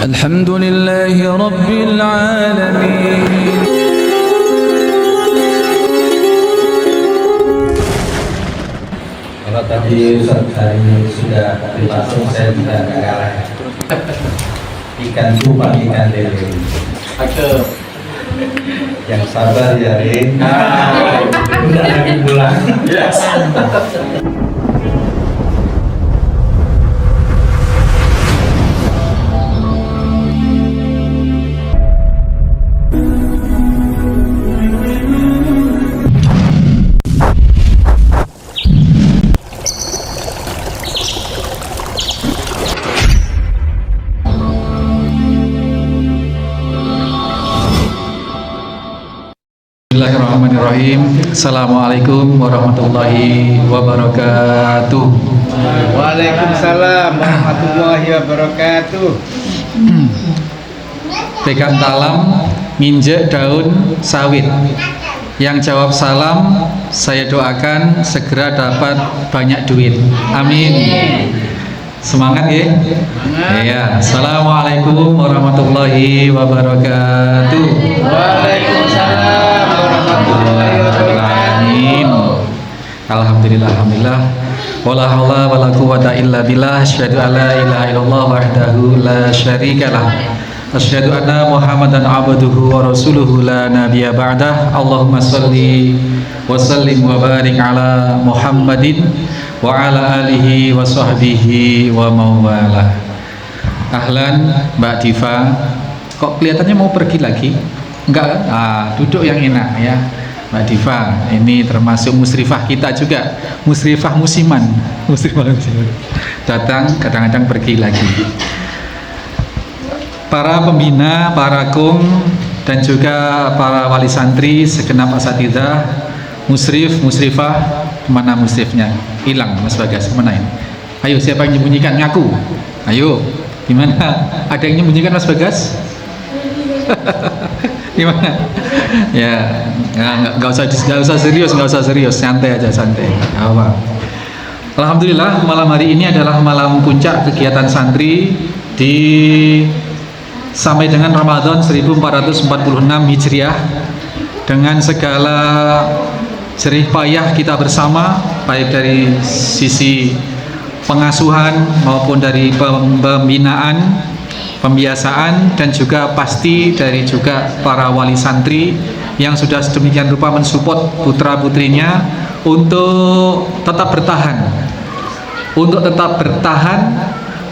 الحمد لله رب العالمين. Kalau tadi Ustaz hari sudah langsung saya tidak kalah. Ikan cupang, ikan lele. Cakep. Yang sabar ya, Rin. Udah lagi pulang. Yes. Bismillahirrahmanirrahim. Assalamualaikum warahmatullahi wabarakatuh. Waalaikumsalam warahmatullahi wabarakatuh. Pegang talam, nginjek daun sawit. Yang jawab salam, saya doakan segera dapat banyak duit. Amin. Semangat ya. Iya. Assalamualaikum warahmatullahi wabarakatuh. Waalaikumsalam warahmatullahi wabarakatuh. Alhamdulillah, alhamdulillah. Wala haula wala quwata illa billah. Asyhadu an la ilaha illallah wahdahu la syarikalah. Asyhadu anna Muhammadan abduhu wa rasuluhu la nabiyya ba'dah. Allahumma shalli wa sallim wa barik ala Muhammadin wa ala alihi wa sahbihi wa mawalah. Ahlan Mbak Diva. Kok kelihatannya mau pergi lagi? Enggak, duduk yang enak ya Mbak Diva. Ini termasuk musrifah kita juga, musrifah musiman. Datang kadang-kadang pergi lagi. Para pembina, para kum, dan juga para wali santri, segenap asatidzah, musrif, musrifah, mana musrifnya? Hilang Mas Bagas, kemana ini? Ayo, siapa yang menyembunyikan? Ngaku. Ayo, gimana? Ada yang menyembunyikan Mas Bagas? Gimana? Ya, nggak usah serius, santai aja, santai. Apa? Alhamdulillah, malam hari ini adalah malam puncak kegiatan santri di sampai dengan Ramadan 1446 Hijriah, dengan segala jerih payah kita bersama, baik dari sisi pengasuhan maupun dari pembinaan, pembiasaan, dan juga pasti dari juga para wali santri yang sudah sedemikian rupa mensupport putra putrinya untuk tetap bertahan,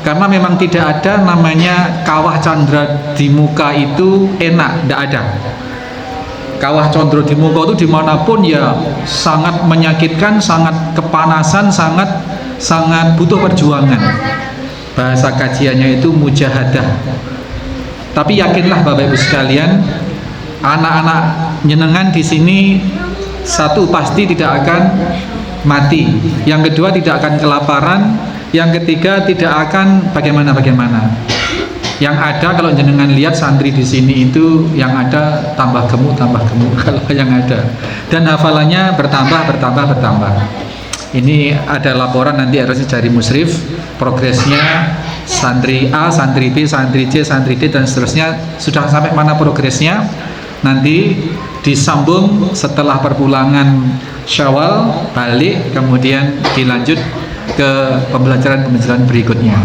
karena memang tidak ada namanya kawah candra di muka itu enak, tidak ada. Kawah condro di muka itu dimanapun ya sangat menyakitkan, sangat kepanasan, sangat butuh perjuangan. Bahasa kajiannya itu mujahadah. Tapi yakinlah Bapak Ibu sekalian, anak-anak jenengan di sini, satu pasti tidak akan mati, yang kedua tidak akan kelaparan, yang ketiga tidak akan bagaimana. Yang ada kalau jenengan lihat santri di sini itu yang ada tambah gemuk kalau yang ada, dan hafalannya bertambah. Ini ada laporan nanti harusnya dari musrif progresnya, santri A, santri B, santri C, santri D, dan seterusnya sudah sampai mana progresnya. Nanti disambung setelah perpulangan Syawal, balik, kemudian dilanjut ke pembelajaran berikutnya.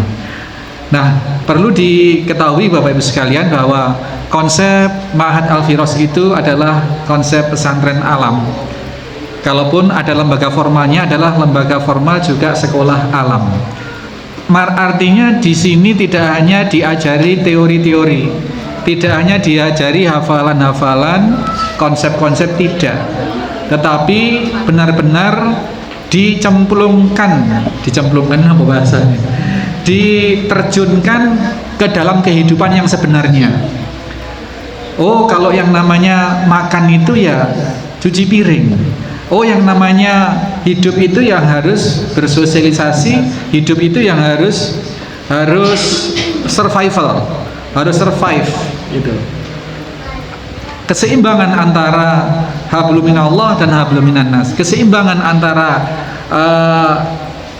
Nah, perlu diketahui Bapak Ibu sekalian bahwa konsep Ma'had Al-Firas itu adalah konsep pesantren alam. Kalaupun ada lembaga formalnya, adalah lembaga formal juga sekolah alam. Artinya di sini tidak hanya diajari teori-teori, tidak hanya diajari hafalan-hafalan, konsep-konsep, tidak, tetapi benar-benar dicemplungkan apa bahasanya? Diterjunkan ke dalam kehidupan yang sebenarnya. Oh, kalau yang namanya makan itu ya cuci piring. Oh, yang namanya hidup itu yang harus bersosialisasi, hidup itu yang harus survival, harus survive gitu. Keseimbangan antara hablum minallah dan hablum minan nas, keseimbangan antara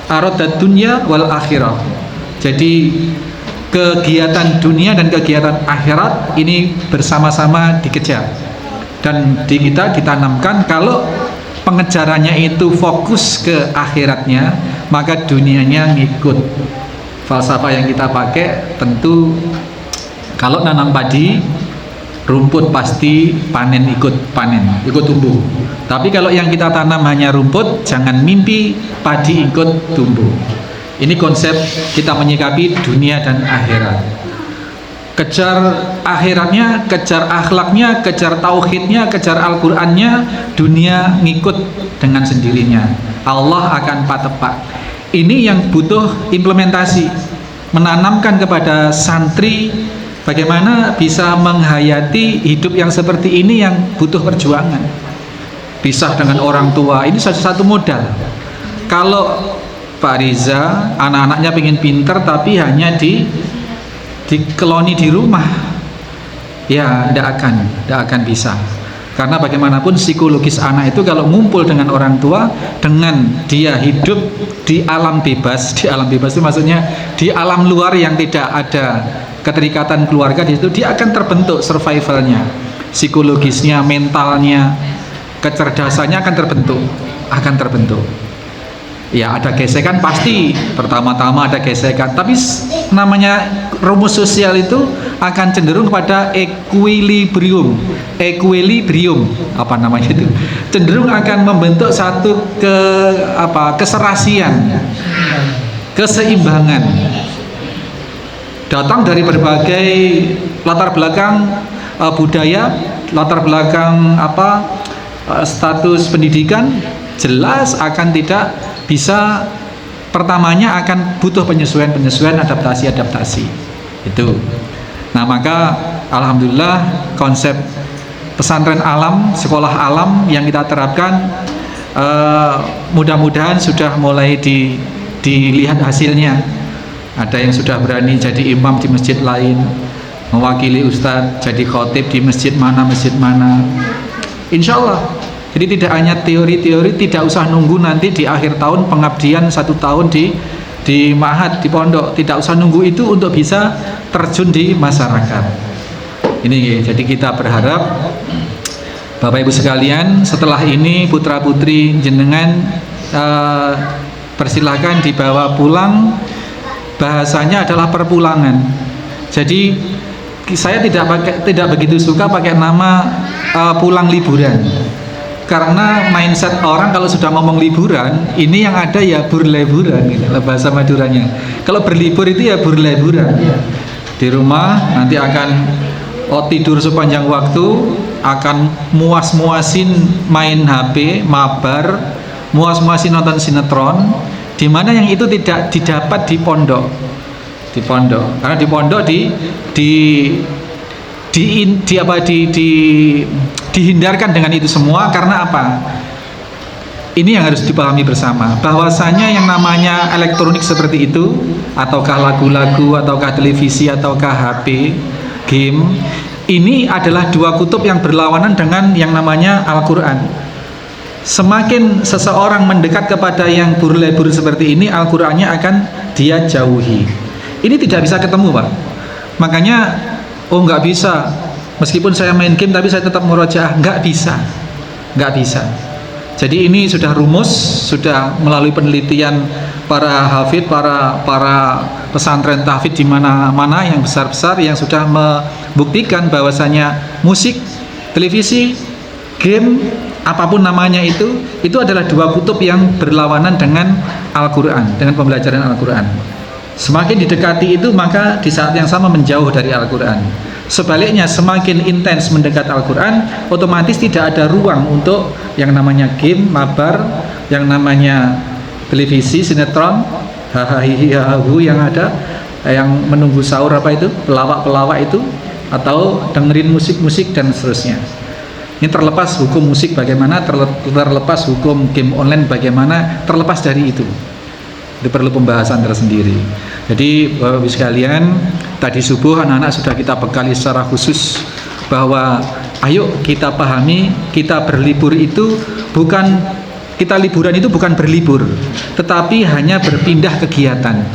aradat dunya wal akhirah. Jadi kegiatan dunia dan kegiatan akhirat ini bersama-sama dikejar. Dan di kita ditanamkan kalau pengejarannya itu fokus ke akhiratnya, maka dunianya ngikut. Falsafah yang kita pakai tentu kalau nanam padi, rumput pasti panen, ikut tumbuh. Tapi kalau yang kita tanam hanya rumput, jangan mimpi padi ikut tumbuh. Ini konsep kita menyikapi dunia dan akhirat. Kejar akhiratnya, kejar akhlaknya, kejar tauhidnya, kejar Al-Qur'annya, dunia ngikut dengan sendirinya. Allah akan patepak. Ini yang butuh implementasi, menanamkan kepada santri bagaimana bisa menghayati hidup yang seperti ini yang butuh perjuangan. Pisah dengan orang tua, ini satu modal. Kalau Pak Riza, anak-anaknya pengen pinter tapi hanya dikeloni di rumah, ya tidak akan bisa. Karena bagaimanapun psikologis anak itu kalau ngumpul dengan orang tua, dengan dia hidup di alam bebas itu maksudnya di alam luar yang tidak ada keterikatan keluarga, di situ dia akan terbentuk survivalnya, psikologisnya, mentalnya, kecerdasannya akan terbentuk. Ya ada gesekan pasti, pertama-tama ada gesekan, tapi namanya rumus sosial itu akan cenderung kepada equilibrium, apa namanya itu, cenderung akan membentuk satu keserasian, keseimbangan, datang dari berbagai latar belakang budaya, latar belakang status pendidikan, jelas akan tidak bisa, pertamanya akan butuh penyesuaian, adaptasi itu. Nah maka alhamdulillah konsep pesantren alam, sekolah alam yang kita terapkan mudah-mudahan sudah mulai dilihat hasilnya. Ada yang sudah berani jadi imam di masjid lain, mewakili ustadz jadi khotib di masjid mana, insya Allah. Jadi tidak hanya teori-teori, tidak usah nunggu nanti di akhir tahun pengabdian 1 tahun di ma'had, di pondok, tidak usah nunggu itu untuk bisa terjun di masyarakat. Ini jadi kita berharap Bapak Ibu sekalian, setelah ini putra putri jenengan persilahkan dibawa pulang. Bahasanya adalah perpulangan. Jadi saya tidak begitu suka pakai nama pulang liburan. Karena mindset orang kalau sudah ngomong liburan, ini yang ada ya burleburan gitu, bahasa Maduranya. Kalau berlibur itu ya burleburan. Di rumah nanti akan tidur sepanjang waktu, akan muas-muasin main HP, mabar, muas-muasin nonton sinetron, di mana yang itu tidak didapat di pondok. Karena di pondok dihindarkan dengan itu semua. Karena apa? Ini yang harus dipahami bersama, bahwasanya yang namanya elektronik seperti itu, ataukah lagu-lagu, ataukah televisi, ataukah HP, game, ini adalah dua kutub yang berlawanan dengan yang namanya Al-Quran. Semakin seseorang mendekat kepada yang burlebur seperti ini, Al-Qurannya akan dia jauhi. Ini tidak bisa ketemu, Pak. Makanya nggak bisa, meskipun saya main game tapi saya tetap murojaah, nggak bisa. Jadi ini sudah rumus, sudah melalui penelitian para hafid, para pesantren tahfidz di mana-mana yang besar-besar, yang sudah membuktikan bahwasanya musik, televisi, game, apapun namanya itu adalah dua kutub yang berlawanan dengan Al-Quran, dengan pembelajaran Al-Quran. Semakin didekati itu, maka di saat yang sama menjauh dari Al-Quran. Sebaliknya, semakin intens mendekat Al-Quran, otomatis tidak ada ruang untuk yang namanya game, mabar, yang namanya televisi, sinetron, hahaha yang ada, yang menunggu sahur pelawak-pelawak itu, atau dengerin musik-musik dan seterusnya. Ini terlepas hukum musik bagaimana, terlepas hukum game online bagaimana, terlepas dari itu. Itu perlu pembahasan tersendiri. Jadi Bapak Ibu sekalian, tadi subuh anak-anak sudah kita bekali secara khusus bahwa ayo kita pahami, kita berlibur itu liburan itu bukan berlibur, tetapi hanya berpindah kegiatan.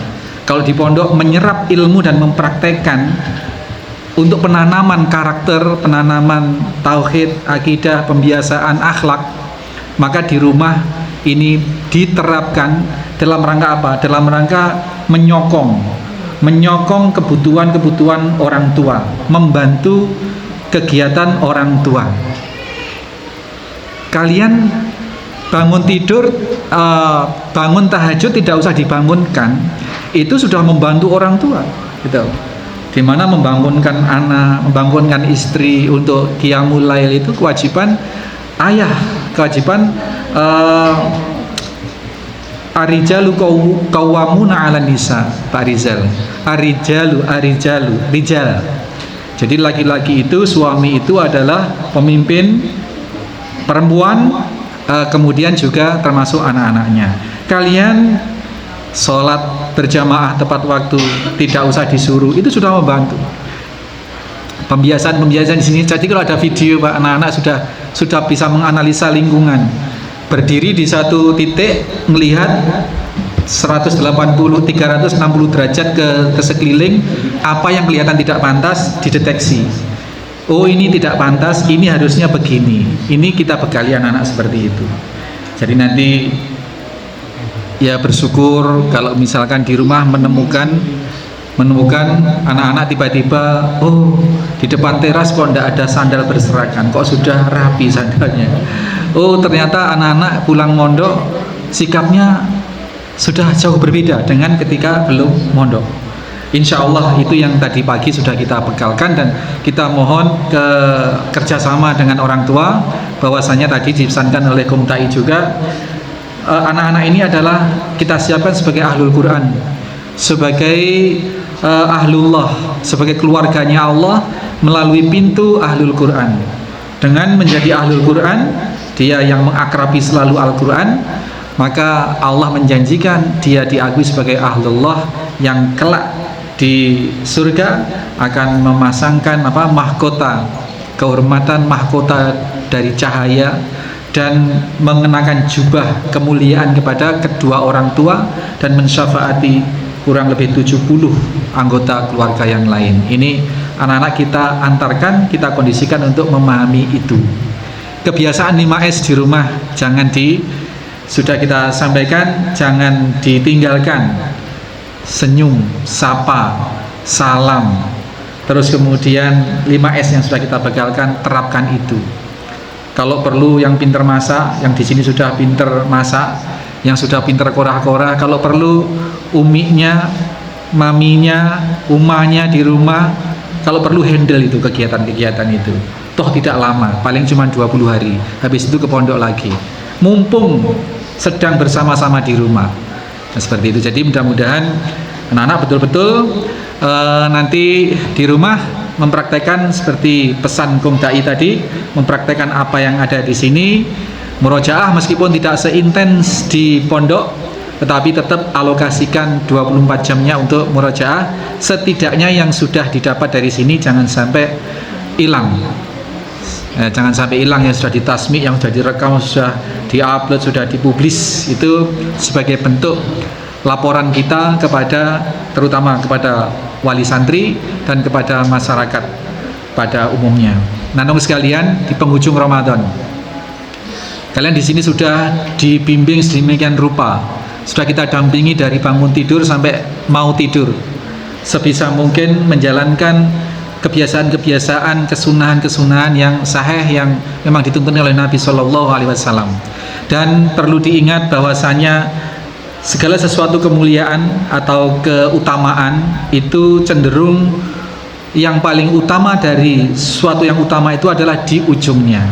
Kalau di pondok menyerap ilmu dan mempraktekkan untuk penanaman karakter, penanaman tauhid, akidah, pembiasaan akhlak, maka di rumah ini diterapkan dalam rangka apa? Dalam rangka menyokong kebutuhan orang tua, membantu kegiatan orang tua. Kalian bangun tidur, bangun tahajud tidak usah dibangunkan, itu sudah membantu orang tua, gitu. Dimana membangunkan anak, membangunkan istri untuk qiyamul lail itu kewajiban ayah, kewajiban Arijalu qawwamuna 'alan nisa, Pak Rizal. Rijal. Jadi laki-laki itu, suami itu adalah pemimpin perempuan, kemudian juga termasuk anak-anaknya. Kalian sholat berjamaah tepat waktu, tidak usah disuruh, itu sudah membantu. Pembiasaan di sini. Jadi kalau ada video Pak, anak-anak sudah bisa menganalisa lingkungan. Berdiri di satu titik, melihat 180, 360 derajat ke sekeliling, apa yang kelihatan tidak pantas dideteksi. Oh, ini tidak pantas, ini harusnya begini. Ini kita bekali anak-anak seperti itu. Jadi nanti ya bersyukur kalau misalkan di rumah menemukan anak-anak tiba-tiba, oh di depan teras kok tidak ada sandal berserakan, kok sudah rapi sandalnya. Oh ternyata anak-anak pulang mondok sikapnya sudah jauh berbeda dengan ketika belum mondok. Insya Allah itu yang tadi pagi sudah kita bekalkan, dan kita mohon ke kerjasama dengan orang tua, bahwasanya tadi dipesankan oleh Komtai juga, anak-anak ini adalah kita siapkan sebagai ahlul Quran, sebagai ahlullah, sebagai keluarganya Allah melalui pintu ahlul Quran. Dengan menjadi ahlul Quran, dia yang mengakrabi selalu Al-Quran, maka Allah menjanjikan dia diakui sebagai ahlullah yang kelak di surga akan memasangkan mahkota kehormatan, mahkota dari cahaya, dan mengenakan jubah kemuliaan kepada kedua orang tua, dan mensyafaati kurang lebih 70 anggota keluarga yang lain. Ini anak-anak kita antarkan, kita kondisikan untuk memahami itu. Kebiasaan 5S di rumah sudah kita sampaikan, jangan ditinggalkan. Senyum, sapa, salam, terus kemudian 5S yang sudah kita bekalkan, terapkan itu. Kalau perlu yang pinter masak, yang di sini sudah pinter masak, yang sudah pinter korah-korah, kalau perlu uminya, maminya, umahnya di rumah, kalau perlu handle itu kegiatan-kegiatan itu. Toh tidak lama, paling cuma 20 hari, habis itu ke pondok lagi, mumpung sedang bersama-sama di rumah. Nah, seperti itu. Jadi mudah-mudahan anak-anak betul-betul nanti di rumah mempraktekkan seperti pesan Kung Dai tadi, mempraktekkan apa yang ada di sini. Murojaah meskipun tidak seintens di pondok, tetapi tetap alokasikan 24 jamnya untuk murojaah. Setidaknya yang sudah didapat dari sini jangan sampai hilang. Jangan sampai hilang, yang sudah ditasmi, yang sudah direkam, sudah diupload, sudah dipublis, itu sebagai bentuk laporan kita kepada, terutama kepada wali santri dan kepada masyarakat pada umumnya. Nanong sekalian, di penghujung Ramadan, kalian di sini sudah dibimbing sedemikian rupa, sudah kita dampingi dari bangun tidur sampai mau tidur, sebisa mungkin menjalankan kebiasaan-kebiasaan, kesunahan-kesunahan yang sahih, yang memang dituntun oleh Nabi SAW. Dan perlu diingat bahwasanya segala sesuatu kemuliaan atau keutamaan itu cenderung yang paling utama dari sesuatu yang utama itu adalah di ujungnya.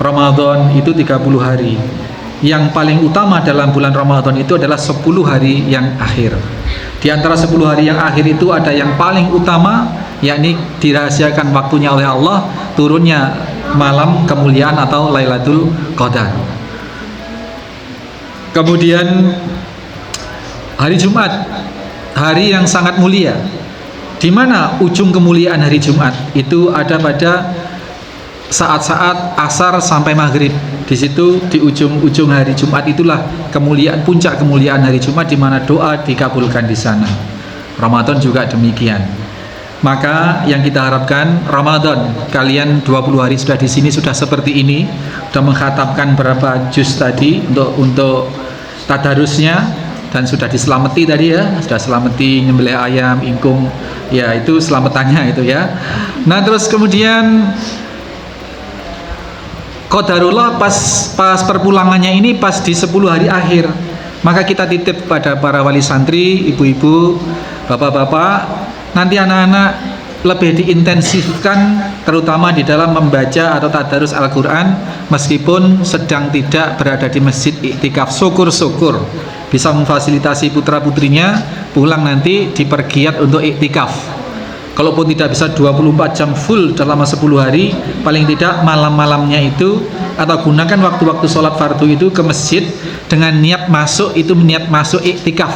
Ramadan itu 30 hari. Yang paling utama dalam bulan Ramadan itu adalah 10 hari yang akhir. Di antara 10 hari yang akhir itu ada yang paling utama, yakni dirahasiakan waktunya oleh Allah, turunnya malam kemuliaan atau Lailatul Qadar. Kemudian hari Jumat, hari yang sangat mulia. Di mana ujung kemuliaan hari Jumat? Itu ada pada saat-saat asar sampai maghrib. Di situ di ujung-ujung hari Jumat itulah kemuliaan, puncak kemuliaan hari Jumat, di mana doa dikabulkan di sana. Ramadan juga demikian. Maka yang kita harapkan Ramadan, kalian 20 hari sudah di sini, sudah seperti ini, sudah mengkhatamkan berapa juz tadi untuk tadarusnya, dan sudah diselamati tadi ya, sudah selamati nyembelih ayam, ingkung, ya itu selamatannya itu ya. Nah terus kemudian qadarullah pas perpulangannya ini pas di 10 hari akhir. Maka kita titip pada para wali santri, ibu-ibu, bapak-bapak, nanti anak-anak lebih diintensifkan terutama di dalam membaca atau tadarus Al-Quran meskipun sedang tidak berada di masjid iktikaf. Syukur-syukur bisa memfasilitasi putra-putrinya pulang nanti dipergiat untuk iktikaf. Kalaupun tidak bisa 24 jam full dalam 10 hari, paling tidak malam-malamnya itu atau gunakan waktu-waktu sholat fardu itu ke masjid dengan niat masuk, itu niat masuk iktikaf.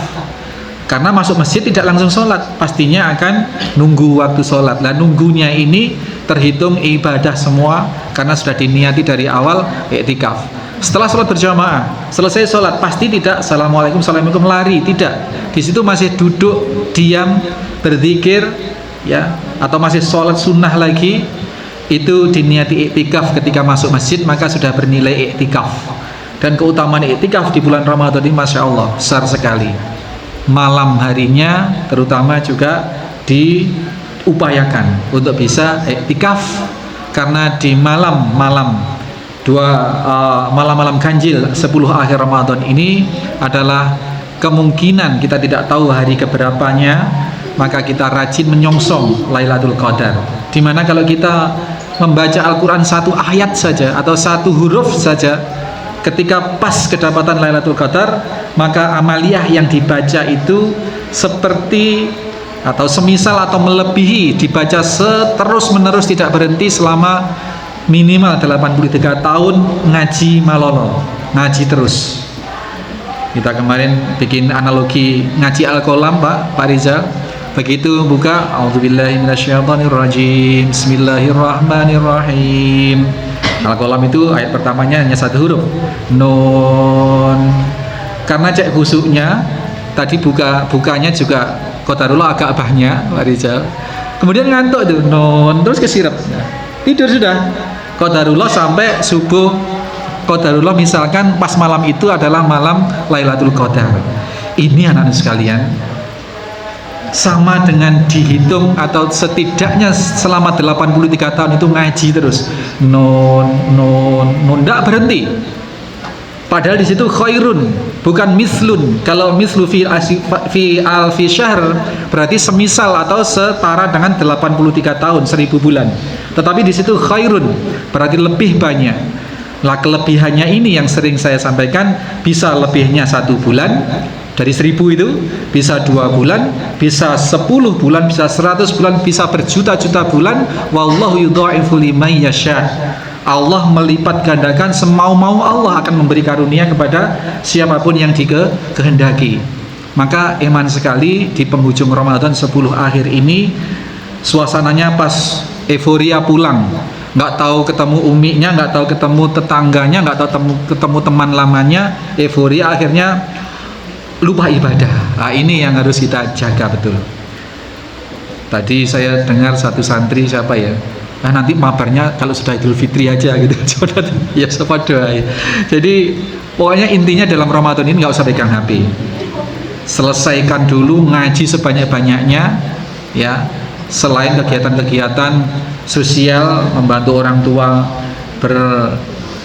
Karena masuk masjid tidak langsung sholat, pastinya akan nunggu waktu sholat. Dan nunggunya ini terhitung ibadah semua karena sudah diniati dari awal iktikaf. Setelah sholat berjamaah, selesai sholat pasti tidak assalamualaikum, assalamualaikum lari, tidak. Di situ masih duduk, diam, berzikir, ya, atau masih sholat sunnah lagi. Itu diniati iktikaf ketika masuk masjid, maka sudah bernilai iktikaf. Dan keutamaan iktikaf di bulan Ramadan ini Masya Allah besar sekali. Malam harinya terutama juga diupayakan untuk bisa iktikaf, karena di malam-malam malam-malam ganjil 10 akhir Ramadan ini adalah kemungkinan kita tidak tahu hari keberapanya, maka kita rajin menyongsong Lailatul Qadar. Dimana kalau kita membaca Al-Quran satu ayat saja atau satu huruf saja ketika pas kedapatan Lailatul Qadar, maka amaliyah yang dibaca itu seperti atau semisal atau melebihi dibaca terus menerus tidak berhenti selama minimal 83 tahun ngaji malolo, ngaji terus. Kita kemarin bikin analogi ngaji Al-Qalam Pak Rizal. Begitu buka A'udzubillahi minasyaitonirrajim, Bismillahirrahmanirrahim. Al-Qalam itu ayat pertamanya hanya satu huruf, Nun. Karena cek khusuknya tadi bukanya juga qadarullah agak abahnya Pak Rizal. Kemudian ngantuk tuh Nun, terus kesirap, tidur sudah. Qadarullah sampai subuh. Qadarullah misalkan pas malam itu adalah malam Lailatul Qadar. Ini anak-anak sekalian sama dengan dihitung atau setidaknya selama 83 tahun itu ngaji terus nun tidak berhenti. Padahal di situ khairun, bukan mislun. Kalau mislu fi alfi syahr berarti semisal atau setara dengan 83 tahun, 1000 bulan. Tetapi di situ khairun berarti lebih banyak. Lah kelebihannya ini yang sering saya sampaikan, bisa lebihnya 1 bulan dari 1000 itu, bisa 2 bulan, bisa 10 bulan, bisa 100 bulan, bisa berjuta-juta bulan. Wallahu yudha'ifu liman yasha. Allah melipat gandakan semau-mau Allah akan memberi karunia kepada siapapun yang dikehendaki. Maka iman sekali di penghujung Ramadan 10 akhir ini suasananya pas euforia pulang. Nggak tahu ketemu uminya, nggak tahu ketemu tetangganya, nggak tahu ketemu teman lamanya, euforia akhirnya lupa ibadah. Nah, ini yang harus kita jaga betul. Tadi saya dengar satu santri siapa ya, nanti mabarnya kalau sudah Idul Fitri aja gitu. Ya siapa doa ya. Jadi pokoknya intinya dalam Ramadan ini nggak usah pegang HP. Selesaikan dulu ngaji sebanyak-banyaknya ya. Selain kegiatan-kegiatan sosial, membantu orang tua,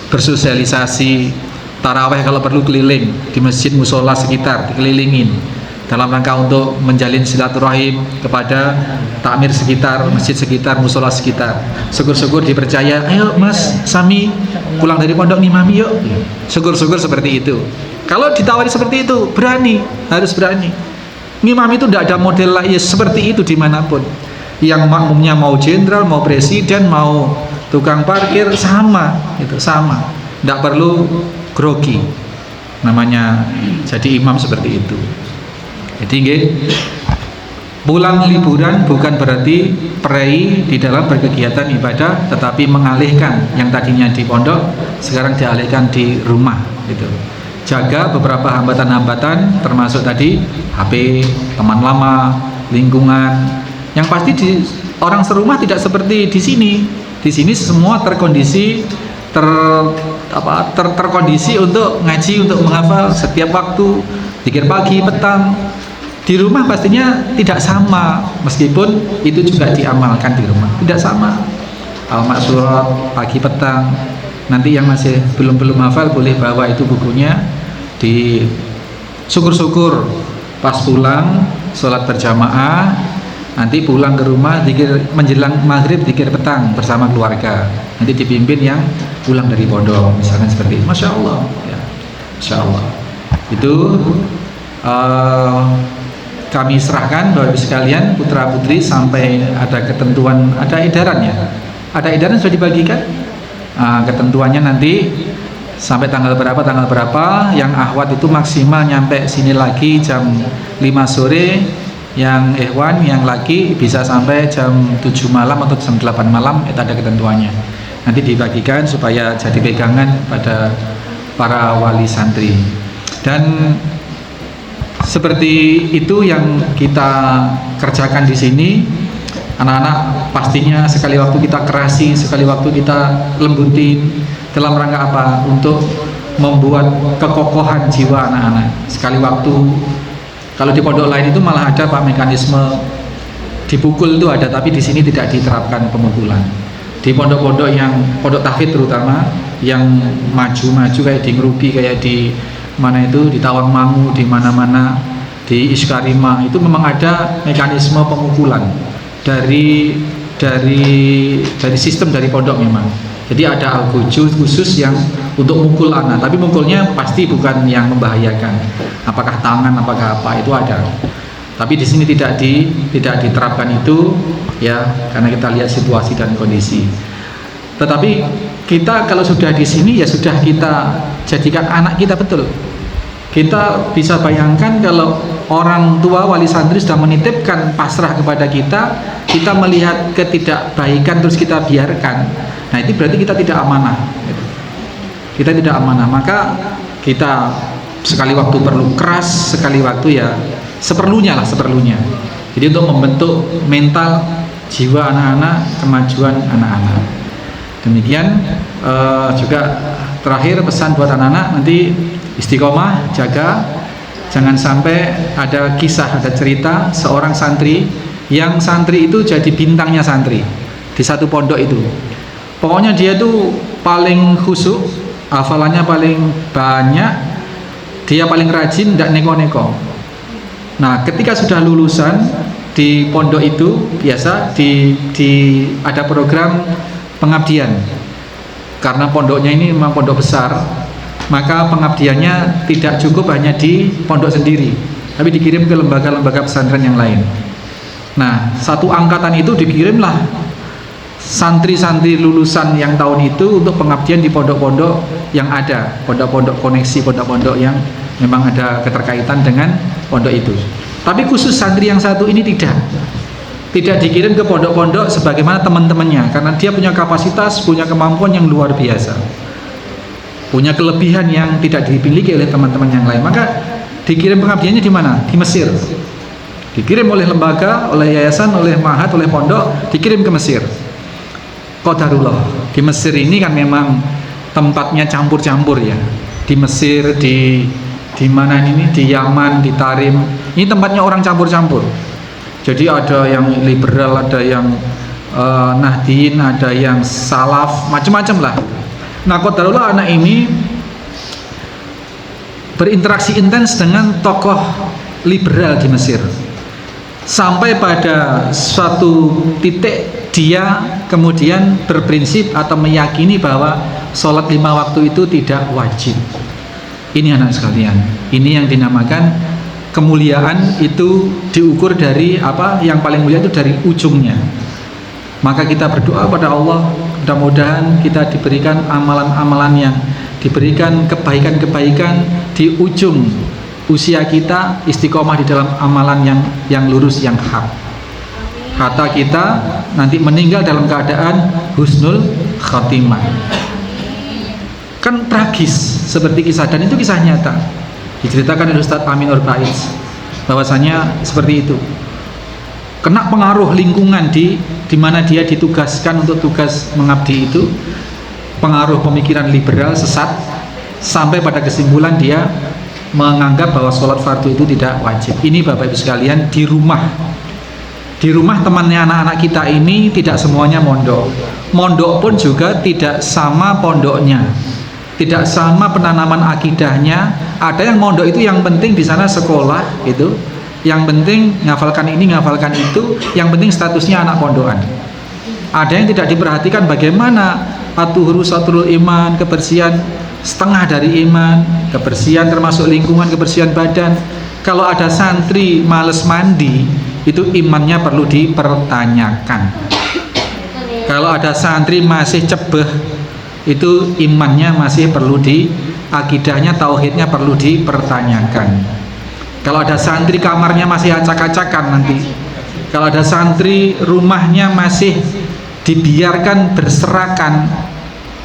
bersosialisasi, taraweh kalau perlu keliling di masjid musola sekitar, dikelilingin dalam rangka untuk menjalin silaturahim kepada takmir sekitar, masjid sekitar, musola sekitar. Syukur-syukur dipercaya, ayo Mas Sami pulang dari pondok nih Mami yuk. Syukur-syukur seperti itu. Kalau ditawari seperti itu, berani, harus berani. Ngimam itu tidak ada model lain seperti itu dimanapun. Yang makmumnya mau jenderal, mau presiden, mau tukang parkir, sama, itu sama. Tidak perlu grogi. Namanya jadi imam seperti itu. Jadi pulang liburan bukan berarti prei di dalam berkegiatan ibadah, tetapi mengalihkan yang tadinya di pondok sekarang dialihkan di rumah gitu. Jaga beberapa hambatan-hambatan termasuk tadi HP, teman lama, lingkungan. Yang pasti orang serumah tidak seperti di sini. Di sini semua terkondisi terkondisi untuk ngaji, untuk menghafal setiap waktu, zikir pagi, petang. Di rumah pastinya tidak sama, meskipun itu juga diamalkan di rumah, tidak sama. Al-Ma'surat pagi petang. Nanti yang masih belum hafal boleh bawa itu bukunya, di syukur-syukur pas pulang sholat berjamaah, nanti pulang ke rumah zikir menjelang maghrib, zikir petang bersama keluarga. Nanti dipimpin yang pulang dari pondok, misalkan seperti itu. Masya Allah ya. Masya Allah. Itu kami serahkan Bapak Ibu sekalian, putra putri, sampai ada ketentuan, ada edaran ya. Ada edaran sudah dibagikan. Ketentuannya nanti sampai tanggal berapa, yang akhwat itu maksimal nyampe sini lagi jam 5 sore, yang ikhwan yang laki bisa sampai jam 7 malam atau jam 8 malam. Itu ada ketentuannya, nanti dibagikan supaya jadi pegangan pada para wali santri. Dan seperti itu yang kita kerjakan di sini. Anak-anak pastinya sekali waktu kita kerasi, sekali waktu kita lembutin, dalam rangka apa? Untuk membuat kekokohan jiwa anak-anak. Sekali waktu, kalau di pondok lain itu malah ada pak mekanisme dipukul itu ada, tapi di sini tidak diterapkan pemukulan. Di pondok-pondok yang pondok tahfidz terutama yang maju-maju kayak di Ngeruki, kayak di mana itu, di Tawangmangu, di mana-mana, di Iskarima, itu memang ada mekanisme pemukulan dari sistem dari pondok memang. Jadi ada algojo khusus yang untuk mukul anak, tapi mukulnya pasti bukan yang membahayakan, apakah tangan, apakah apa, itu ada. Tapi di sini tidak diterapkan itu ya, karena kita lihat situasi dan kondisi. Tetapi kita kalau sudah di sini ya sudah kita jadikan anak kita betul. Kita bisa bayangkan kalau orang tua wali santri sudah menitipkan pasrah kepada kita, kita melihat ketidakbaikan terus kita biarkan. Nah itu berarti kita tidak amanah. Kita tidak amanah. Maka kita sekali waktu perlu keras, sekali waktu ya seperlunya lah, seperlunya. Jadi untuk membentuk mental jiwa anak-anak, kemajuan anak-anak. Demikian juga terakhir pesan buat anak-anak, nanti istiqomah, jaga, jangan sampai ada kisah, ada cerita seorang santri yang santri itu jadi bintangnya santri di satu pondok itu. Pokoknya dia tuh paling khusyuk, hafalannya paling banyak, dia paling rajin, tidak neko-neko. Nah, ketika sudah lulusan di pondok itu biasa ada program pengabdian. Karena pondoknya ini memang pondok besar, maka pengabdiannya tidak cukup hanya di pondok sendiri, tapi dikirim ke lembaga-lembaga pesantren yang lain. Nah, satu angkatan itu dikirimlah santri-santri lulusan yang tahun itu untuk pengabdian di pondok-pondok yang ada, pondok-pondok koneksi, pondok-pondok yang memang ada keterkaitan dengan pondok itu. Tapi khusus santri yang satu ini tidak dikirim ke pondok-pondok sebagaimana teman-temannya, karena dia punya kapasitas, punya kemampuan yang luar biasa, punya kelebihan yang tidak dimiliki oleh teman-teman yang lain. Maka dikirim pengabdiannya di mana? Di Mesir. Dikirim oleh lembaga, oleh yayasan, oleh mahat, oleh pondok, dikirim ke Mesir. Qadarullah. Di Mesir ini kan memang tempatnya campur-campur ya. Di Mesir, di mana ini, di Yaman, di Tarim, ini tempatnya orang campur-campur. Jadi ada yang liberal, ada yang Nahdien, ada yang Salaf, macam-macam lah. Nah, qadarullah anak ini berinteraksi intens dengan tokoh liberal di Mesir, sampai pada suatu titik dia kemudian berprinsip atau meyakini bahwa sholat 5 waktu itu tidak wajib. Ini anak sekalian, ini yang dinamakan kemuliaan itu diukur dari apa? Yang paling mulia itu dari ujungnya. Maka kita berdoa pada Allah, mudah-mudahan kita diberikan amalan-amalan yang diberikan kebaikan-kebaikan di ujung usia kita, istiqomah di dalam amalan yang lurus, yang hak. Kata kita nanti meninggal dalam keadaan husnul khatimah. Kan tragis seperti kisah, dan itu kisah nyata diceritakan oleh Ustadz Amin Urbaiz bahwasanya seperti itu. kena pengaruh lingkungan di mana dia ditugaskan untuk tugas mengabdi itu, pengaruh pemikiran liberal sesat, sampai pada kesimpulan dia menganggap bahwa sholat fardu itu tidak wajib. Ini Bapak Ibu sekalian, di rumah temannya anak-anak kita ini tidak semuanya mondok. Mondok pun juga tidak sama pondoknya, tidak sama penanaman akidahnya. Ada yang mondok itu yang penting di sana sekolah itu, yang penting ngafalkan ini ngafalkan itu, yang penting statusnya anak pondokan. Ada yang tidak diperhatikan bagaimana atuhuru satrul iman, kebersihan setengah dari iman, kebersihan termasuk lingkungan, kebersihan badan. Kalau ada santri males mandi, itu imannya perlu dipertanyakan. Kalau ada santri masih cebeh, itu imannya masih perlu akidahnya, tauhidnya perlu dipertanyakan. Kalau ada santri kamarnya masih acak-acakan nanti, kalau ada santri rumahnya masih dibiarkan berserakan,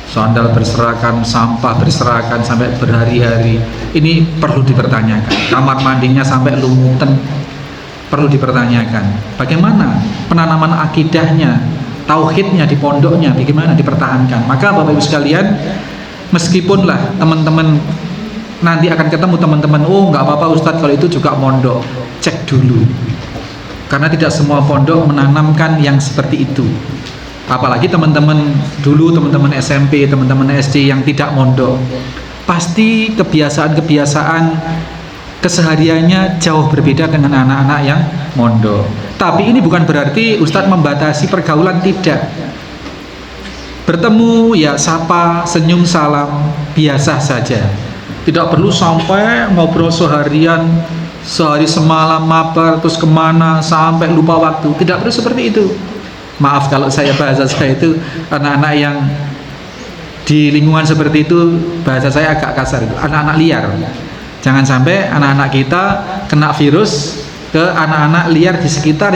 sandal berserakan, sampah berserakan sampai berhari-hari, ini perlu dipertanyakan. Kamar mandinya sampai lumutan, perlu dipertanyakan. Bagaimana penanaman akidahnya, tauhidnya di pondoknya, bagaimana dipertahankan. Maka Bapak Ibu sekalian, meskipun lah teman-teman nanti akan ketemu teman-teman, oh nggak apa-apa Ustadz kalau itu juga mondok, cek dulu, karena tidak semua pondok menanamkan yang seperti itu. Apalagi teman-teman dulu, teman-teman SMP, teman-teman SD yang tidak mondok, pasti kebiasaan-kebiasaan kesehariannya jauh berbeda dengan anak-anak yang mondok. Tapi ini bukan berarti Ustadz membatasi pergaulan, tidak. Bertemu ya sapa, senyum, salam, biasa saja. Tidak perlu sampai ngobrol seharian, sehari semalam mabar terus kemana sampai lupa waktu. Tidak perlu seperti itu. Maaf kalau bahasa saya itu, anak-anak yang di lingkungan seperti itu, bahasa saya agak kasar, itu anak-anak liar. Jangan sampai anak-anak kita kena virus ke anak-anak liar di sekitar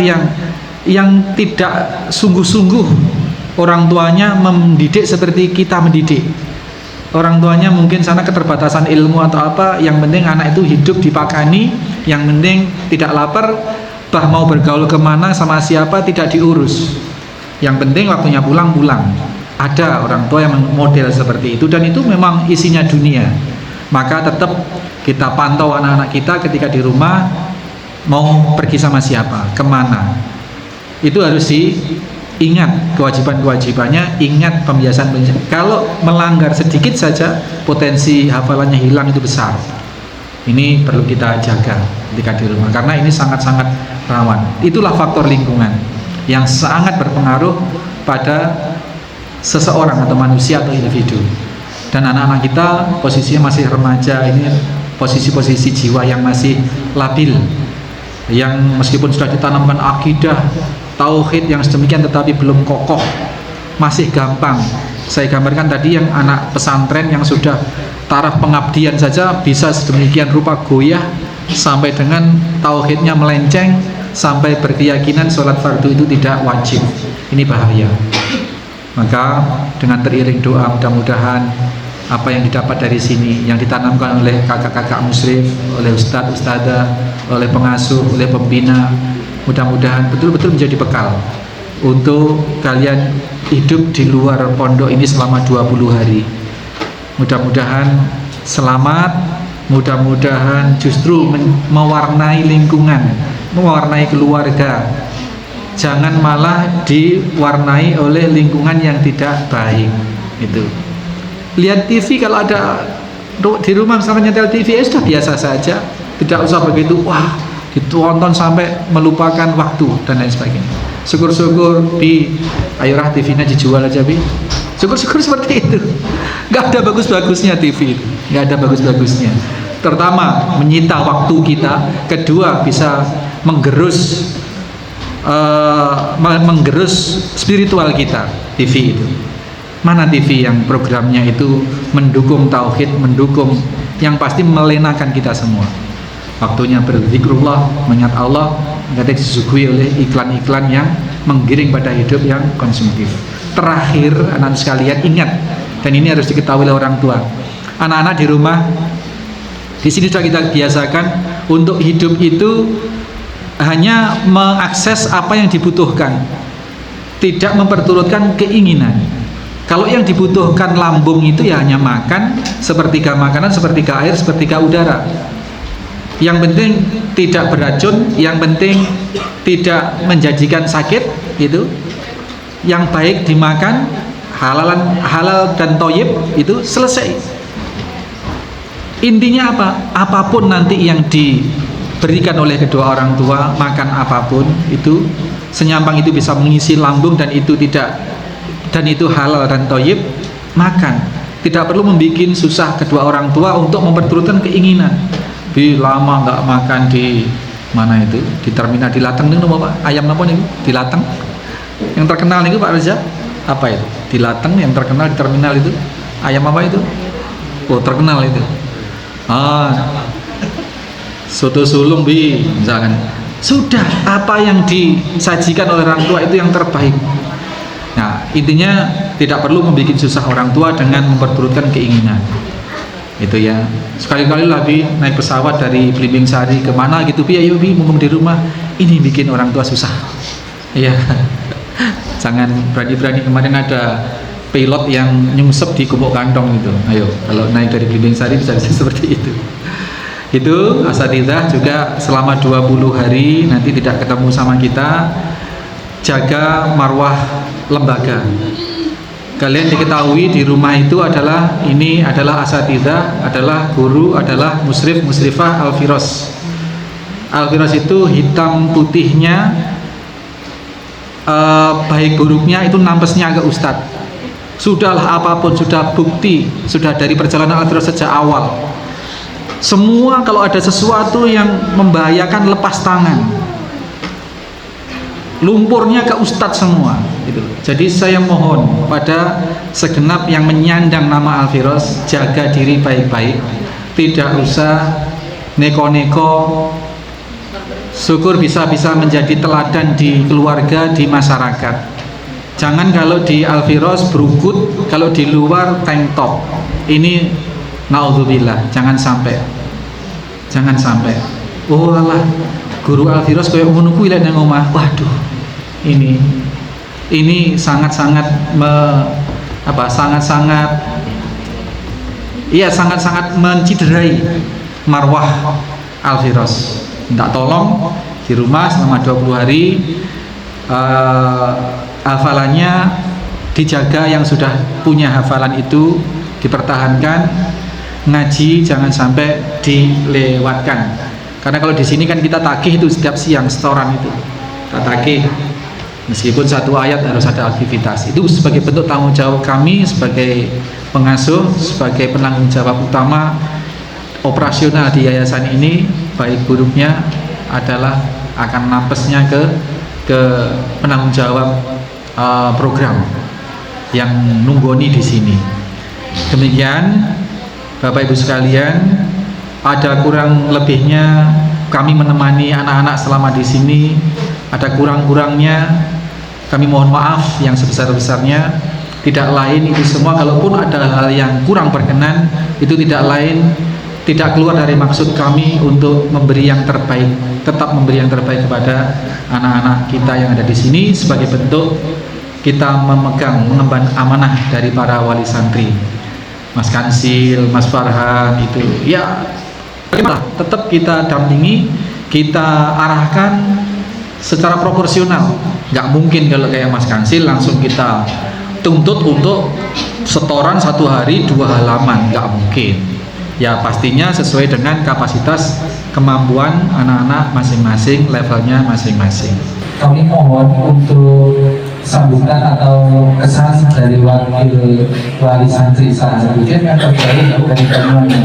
yang tidak sungguh-sungguh orang tuanya mendidik seperti kita mendidik. Orang tuanya mungkin sana keterbatasan ilmu atau apa, yang penting anak itu hidup dipakani, yang penting tidak lapar, mau bergaul kemana sama siapa tidak diurus, yang penting waktunya pulang. Ada orang tua yang model seperti itu, dan itu memang isinya dunia. Maka tetap kita pantau anak-anak kita ketika di rumah mau pergi sama siapa, kemana. Itu harus diingat kewajiban-kewajibannya, ingat pembiasaan. Kalau melanggar sedikit saja, potensi hafalannya hilang itu besar. Ini perlu kita jaga ketika di rumah, karena ini sangat-sangat rawan. Itulah faktor lingkungan yang sangat berpengaruh pada seseorang atau manusia atau individu. Dan anak-anak kita posisinya masih remaja, ini posisi-posisi jiwa yang masih labil, yang meskipun sudah ditanamkan akidah, tauhid yang sedemikian tetapi belum kokoh, masih gampang. Saya gambarkan tadi yang anak pesantren yang sudah taraf pengabdian saja bisa sedemikian rupa goyah, sampai dengan tauhidnya melenceng, sampai berkeyakinan sholat fardu itu tidak wajib. Ini bahaya. Maka dengan teriring doa, mudah-mudahan apa yang didapat dari sini, yang ditanamkan oleh kakak-kakak muslim, oleh ustadz, ustadzah, oleh pengasuh, oleh pembina, mudah-mudahan betul-betul menjadi bekal untuk kalian hidup di luar pondok ini selama 20 hari. Mudah-mudahan selamat, mudah-mudahan justru mewarnai lingkungan, mewarnai keluarga. Jangan malah diwarnai oleh lingkungan yang tidak baik. Itu. Lihat TV, kalau ada di rumah misalnya nyetel TV, sudah biasa saja, tidak usah begitu wah ditonton sampai melupakan waktu dan lain sebagainya. Syukur-syukur ayolah TV-nya dijual aja, Bi. Syukur-syukur seperti itu. Nggak ada bagus-bagusnya TV itu, nggak ada bagus-bagusnya. Pertama, menyita waktu kita. Kedua, bisa menggerus spiritual kita. TV itu, mana TV yang programnya itu mendukung tauhid, mendukung yang pasti melenakan kita semua. Waktunya berzikrullah, mengingat Allah, nggak disuguhi oleh iklan-iklan yang menggiring pada hidup yang konsumtif. Terakhir, anak-anak sekalian ingat, dan ini harus diketahui oleh orang tua. Anak-anak di rumah, di sini sudah kita biasakan untuk hidup itu hanya mengakses apa yang dibutuhkan, tidak memperturutkan keinginan. Kalau yang dibutuhkan lambung itu ya hanya makan, sepertiga makanan, sepertiga air, sepertiga udara. Yang penting tidak beracun, yang penting tidak menjadikan sakit, itu. Yang baik dimakan, halal dan thayyib, itu selesai. Intinya apa? Apapun nanti yang diberikan oleh kedua orang tua, makan apapun itu senyampang itu bisa mengisi lambung dan itu halal dan thayyib, makan. Tidak perlu membuat susah kedua orang tua untuk memperturutkan keinginan. Lama nggak makan di mana itu, di terminal di Lateng itu Pak, ayam apa nih di Lateng yang terkenal nih Pak Reza, apa itu di Lateng yang terkenal di terminal itu ayam apa itu, oh terkenal itu, soto sulung misalkan. Sudah, apa yang disajikan oleh orang tua itu yang terbaik. Nah, intinya tidak perlu membuat susah orang tua dengan memperturutkan keinginan. Itu ya. Sekali-kali lagi naik pesawat dari Blimbing Sari kemana gitu, ayo mumpung di rumah, ini bikin orang tua susah. Iya. Jangan berani-berani. Kemarin ada pilot yang nyungsep di gubuk kantong gitu. Ayo, kalau naik dari Blimbing Sari bisa seperti itu. Itu asatidzah juga selama 20 hari nanti tidak ketemu sama kita, jaga marwah lembaga. Kalian diketahui di rumah itu adalah asatidzah, adalah guru, adalah musyrif, musyrifah, al-firos. Al-firos itu hitam putihnya, baik buruknya itu nampesnya ke ustadz. Sudahlah apapun, sudah bukti, sudah dari perjalanan al-firos sejak awal. Semua kalau ada sesuatu yang membahayakan lepas tangan, lumpurnya ke ustadz semua gitu. Jadi saya mohon pada segenap yang menyandang nama Al-Firos, jaga diri baik-baik, tidak usah neko-neko. Syukur bisa menjadi teladan di keluarga, di masyarakat. Jangan kalau di Al-Firos berukut, kalau di luar tank top. Ini naudzubillah, jangan sampai. Oh alah, guru Al-Firos kayak ngono kuwi lek nang omah. Waduh. Ini sangat-sangat menciderai marwah Al-Firos. Minta tolong di rumah selama 20 hari hafalannya dijaga, yang sudah punya hafalan itu dipertahankan, ngaji jangan sampai dilewatkan. Karena kalau di sini kan kita tagih itu setiap siang setoran itu. Kita tagih meskipun satu ayat harus ada aktivitas. Itu sebagai bentuk tanggung jawab kami sebagai pengasuh, sebagai penanggung jawab utama operasional di yayasan ini. Baik buruknya adalah akan nampesnya ke penanggung jawab program yang nunggoni di sini. Demikian Bapak Ibu sekalian, ada kurang lebihnya kami menemani anak-anak selama di sini, ada kurang-kurangnya kami mohon maaf yang sebesar-besarnya. Tidak lain itu semua, kalaupun ada hal yang kurang berkenan, itu tidak keluar dari maksud kami untuk memberi yang terbaik, tetap memberi yang terbaik kepada anak-anak kita yang ada di sini sebagai bentuk kita mengemban amanah dari para wali santri, Mas Kansil, Mas Farhan itu ya tetap kita dampingi, kita arahkan secara proporsional. Nggak mungkin kalau kayak Mas Kansil langsung kita tuntut untuk setoran 1 hari 2 halaman, nggak mungkin. Ya pastinya sesuai dengan kapasitas kemampuan anak-anak masing-masing, levelnya masing-masing. Kami mohon untuk sambutan atau kesan dari wakil wali santri Sahabuddin yang terbaik dari Banyuwangi.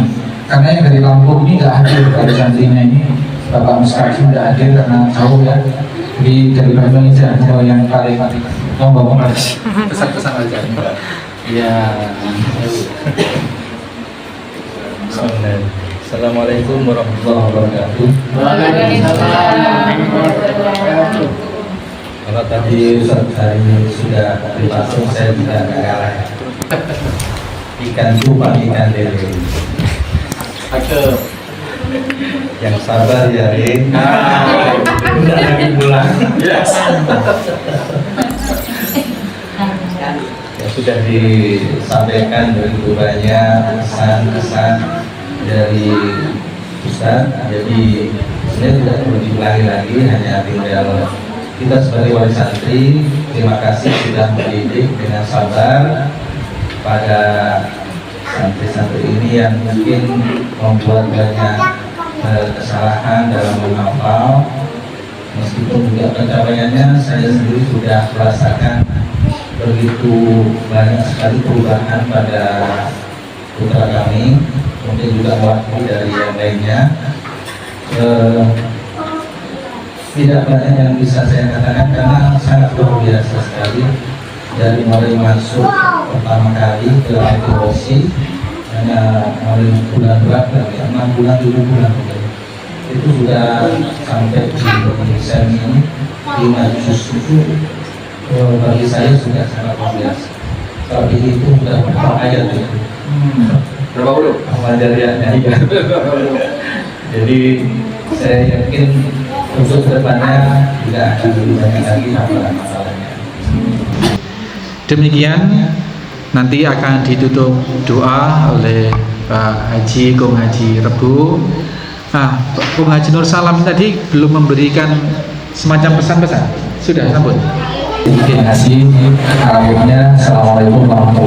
Karena yang dari Lampung ini nggak hadir, dari santrinya ini Bapak Muskaki nggak hadir karena jauh ya. Jadi dari Banyuwangi saja yang paling ngomong pesan-pesan aja. Ya. Assalamualaikum warahmatullahi wabarakatuh. Kalau tadi Ustaz hari ini sudah dipasung, saya tidak kalah. Ikan cupang, ikan lele. Yang sabar ya, Rin. Udah lagi pulang. Yes. Ya, sudah disampaikan begitu banyak pesan-pesan dari Ustaz. Jadi sebenarnya tidak perlu diulangi lagi, hanya tinggal kita sebagai wali santri terima kasih sudah mendidik dengan sabar pada santri-santri ini yang mungkin membuat banyak kesalahan dalam menghafal. Meskipun juga pencapaiannya saya sendiri sudah merasakan begitu banyak sekali perubahan pada putra kami, mungkin juga mewakili dari yang lainnya. Tidak banyak yang bisa saya katakan karena sangat luar biasa sekali. Dari mulai masuk pertama kali ke Evolusi hanya mulai bulan berapa ya, 6 bulan 7 bulan itu sudah sampai di semi 5 juz itu bagi saya sudah sangat luar biasa. Kalau itu sudah berapa ayat itu? Berapa puluh? Amal jariahnya ya. Jadi saya yakin untuk kedepannya tidak akan lebih banyak lagi masalah-masalahnya. Demikian nanti akan ditutup doa oleh Pak Haji Kong Haji Rebu. Nah, Kong Haji Nur Salam tadi belum memberikan semacam pesan-pesan. Sudah, sambut. Terima kasih. Assalamualaikum warahmatullahi